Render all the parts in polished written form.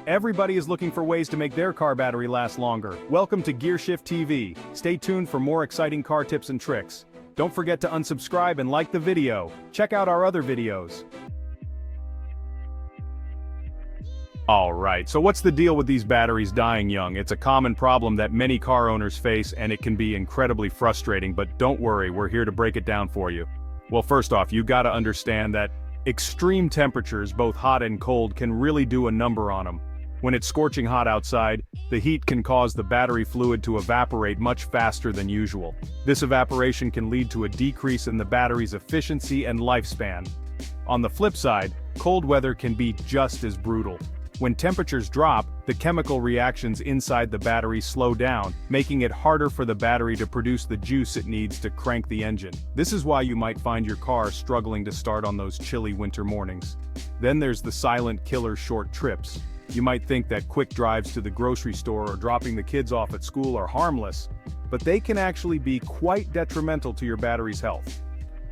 Everybody is looking for ways to make their car battery last longer. Welcome to GearShift TV. Stay tuned for more exciting car tips and tricks. Don't forget to unsubscribe and like the video. Check out our other videos. Alright, so what's the deal with these batteries dying young? It's a common problem that many car owners face, and it can be incredibly frustrating, but don't worry, we're here to break it down for you. Well, first off, you gotta understand that extreme temperatures, both hot and cold, can really do a number on them. When it's scorching hot outside, the heat can cause the battery fluid to evaporate much faster than usual. This evaporation can lead to a decrease in the battery's efficiency and lifespan. On the flip side, cold weather can be just as brutal. When temperatures drop, the chemical reactions inside the battery slow down, making it harder for the battery to produce the juice it needs to crank the engine. This is why you might find your car struggling to start on those chilly winter mornings. Then there's the silent killer: short trips. You might think that quick drives to the grocery store or dropping the kids off at school are harmless, but they can actually be quite detrimental to your battery's health.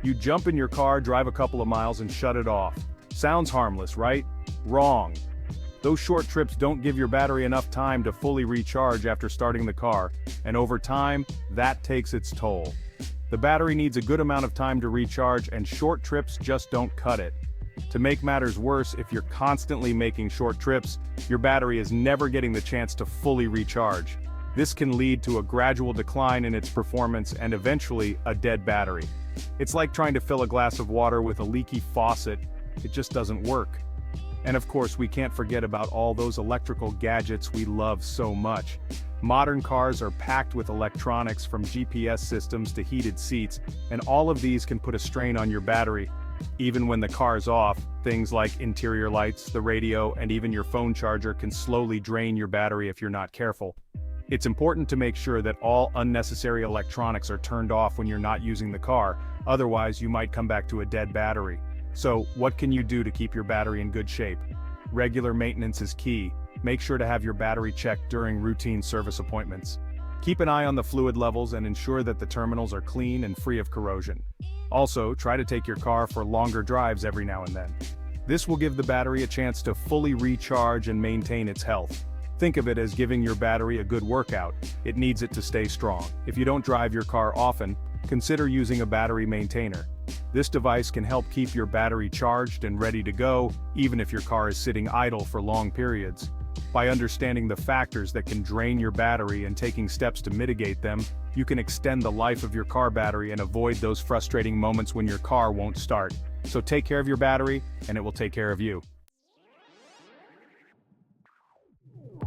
You jump in your car, drive a couple of miles, and shut it off. Sounds harmless, right? Wrong. Those short trips don't give your battery enough time to fully recharge after starting the car, and over time, that takes its toll. The battery needs a good amount of time to recharge, and short trips just don't cut it. To make matters worse, if you're constantly making short trips, your battery is never getting the chance to fully recharge. This can lead to a gradual decline in its performance and eventually a dead battery. It's like trying to fill a glass of water with a leaky faucet. It just doesn't work. And of course, we can't forget about all those electrical gadgets we love so much. Modern cars are packed with electronics, from GPS systems to heated seats, and all of these can put a strain on your battery. Even when the car's off, things like interior lights, the radio, and even your phone charger can slowly drain your battery if you're not careful. It's important to make sure that all unnecessary electronics are turned off when you're not using the car, otherwise you might come back to a dead battery. So, what can you do to keep your battery in good shape? Regular maintenance is key. Make sure to have your battery checked during routine service appointments. Keep an eye on the fluid levels and ensure that the terminals are clean and free of corrosion. Also, try to take your car for longer drives every now and then. This will give the battery a chance to fully recharge and maintain its health. Think of it as giving your battery a good workout. It needs it to stay strong. If you don't drive your car often, consider using a battery maintainer. This device can help keep your battery charged and ready to go, even if your car is sitting idle for long periods. By understanding the factors that can drain your battery and taking steps to mitigate them, you can extend the life of your car battery and avoid those frustrating moments when your car won't start. So take care of your battery, and it will take care of you.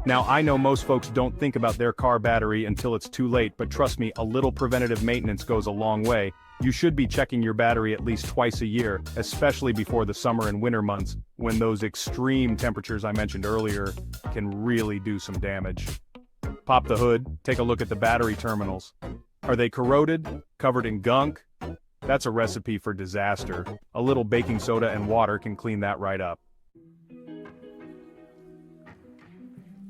Now, I know most folks don't think about their car battery until it's too late, but trust me, a little preventative maintenance goes a long way. You should be checking your battery at least twice a year, especially before the summer and winter months, when those extreme temperatures I mentioned earlier can really do some damage. Pop the hood, take a look at the battery terminals. Are they corroded, covered in gunk? That's a recipe for disaster. A little baking soda and water can clean that right up.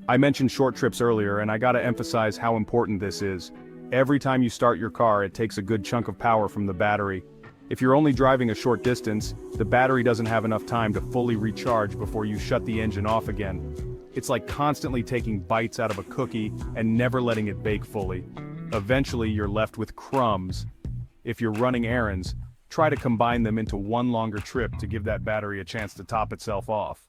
I mentioned short trips earlier, and I gotta emphasize how important this is. Every time you start your car, it takes a good chunk of power from the battery. If you're only driving a short distance, the battery doesn't have enough time to fully recharge before you shut the engine off again. It's like constantly taking bites out of a cookie and never letting it bake fully. Eventually, you're left with crumbs. If you're running errands, try to combine them into one longer trip to give that battery a chance to top itself off.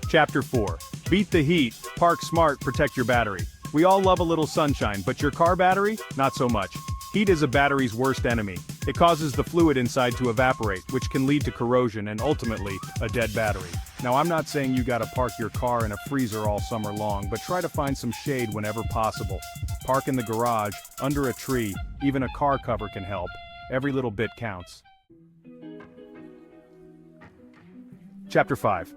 Chapter 4. Beat the heat, park smart, protect your battery. We all love a little sunshine, but your car battery? Not so much. Heat is a battery's worst enemy. It causes the fluid inside to evaporate, which can lead to corrosion and ultimately, a dead battery. Now, I'm not saying you gotta park your car in a freezer all summer long, but try to find some shade whenever possible. Park in the garage, under a tree, even a car cover can help. Every little bit counts. Chapter 5.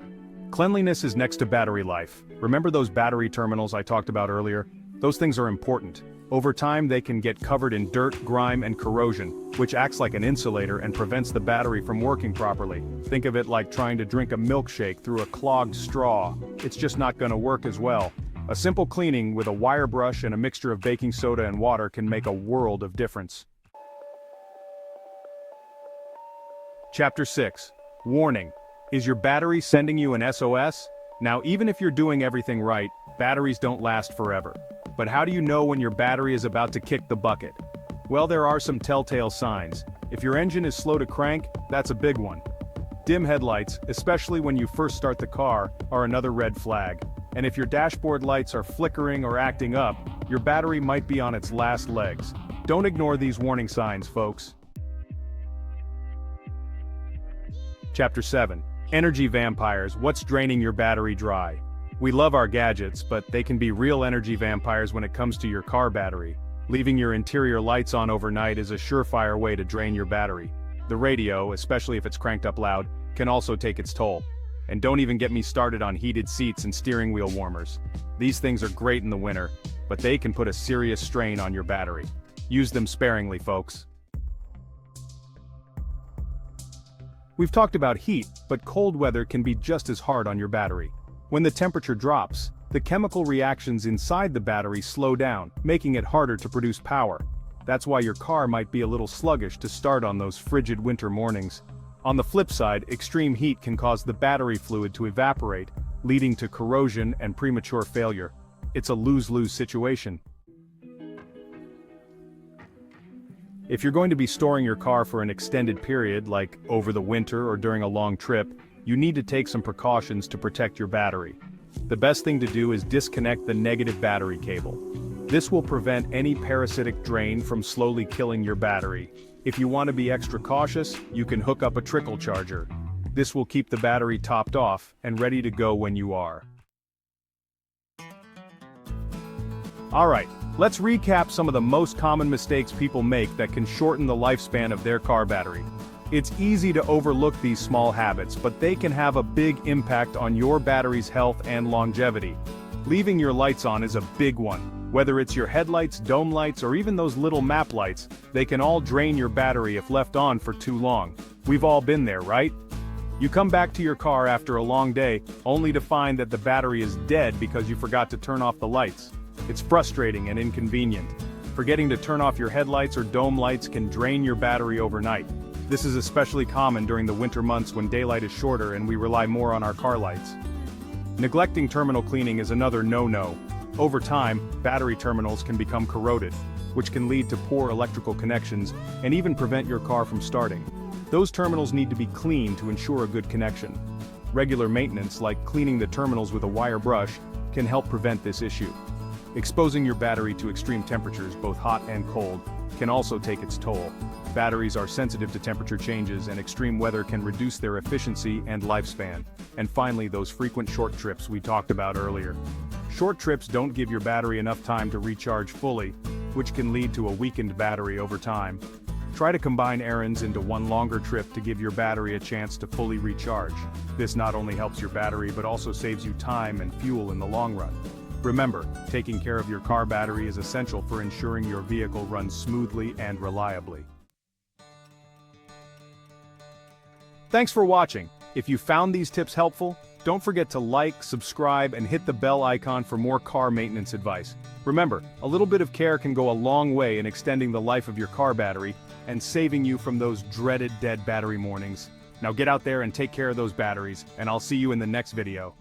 Cleanliness is next to battery life. Remember those battery terminals I talked about earlier? Those things are important. Over time, they can get covered in dirt, grime, and corrosion, which acts like an insulator and prevents the battery from working properly. Think of it like trying to drink a milkshake through a clogged straw. It's just not gonna work as well. A simple cleaning with a wire brush and a mixture of baking soda and water can make a world of difference. Chapter 6. Warning. Is your battery sending you an SOS? Now, even if you're doing everything right, batteries don't last forever. But how do you know when your battery is about to kick the bucket? Well, there are some telltale signs. If your engine is slow to crank, that's a big one. Dim headlights, especially when you first start the car, are another red flag. And if your dashboard lights are flickering or acting up, your battery might be on its last legs. Don't ignore these warning signs, folks. Chapter 7. Energy vampires. What's draining your battery dry? We love our gadgets, but they can be real energy vampires when it comes to your car battery. Leaving your interior lights on overnight is a surefire way to drain your battery. The radio, especially if it's cranked up loud, can also take its toll. And don't even get me started on heated seats and steering wheel warmers. These things are great in the winter, but they can put a serious strain on your battery. Use them sparingly, folks. We've talked about heat, but cold weather can be just as hard on your battery. When the temperature drops, the chemical reactions inside the battery slow down, making it harder to produce power. That's why your car might be a little sluggish to start on those frigid winter mornings. On the flip side, extreme heat can cause the battery fluid to evaporate, leading to corrosion and premature failure. It's a lose-lose situation. If you're going to be storing your car for an extended period, like over the winter or during a long trip, you need to take some precautions to protect your battery. The best thing to do is disconnect the negative battery cable. This will prevent any parasitic drain from slowly killing your battery. If you want to be extra cautious, you can hook up a trickle charger. This will keep the battery topped off and ready to go when you are. Alright, let's recap some of the most common mistakes people make that can shorten the lifespan of their car battery. It's easy to overlook these small habits, but they can have a big impact on your battery's health and longevity. Leaving your lights on is a big one. Whether it's your headlights, dome lights, or even those little map lights, they can all drain your battery if left on for too long. We've all been there, right? You come back to your car after a long day, only to find that the battery is dead because you forgot to turn off the lights. It's frustrating and inconvenient. Forgetting to turn off your headlights or dome lights can drain your battery overnight. This is especially common during the winter months when daylight is shorter and we rely more on our car lights. Neglecting terminal cleaning is another no-no. Over time, battery terminals can become corroded, which can lead to poor electrical connections and even prevent your car from starting. Those terminals need to be cleaned to ensure a good connection. Regular maintenance, like cleaning the terminals with a wire brush, can help prevent this issue. Exposing your battery to extreme temperatures, both hot and cold, can also take its toll. Batteries are sensitive to temperature changes, and extreme weather can reduce their efficiency and lifespan. And finally, those frequent short trips we talked about earlier. Short trips don't give your battery enough time to recharge fully, which can lead to a weakened battery over time. Try to combine errands into one longer trip to give your battery a chance to fully recharge. This not only helps your battery but also saves you time and fuel in the long run. Remember, taking care of your car battery is essential for ensuring your vehicle runs smoothly and reliably. Thanks for watching. If you found these tips helpful, don't forget to like, subscribe, and hit the bell icon for more car maintenance advice. Remember, a little bit of care can go a long way in extending the life of your car battery and saving you from those dreaded dead battery mornings. Now get out there and take care of those batteries, and I'll see you in the next video.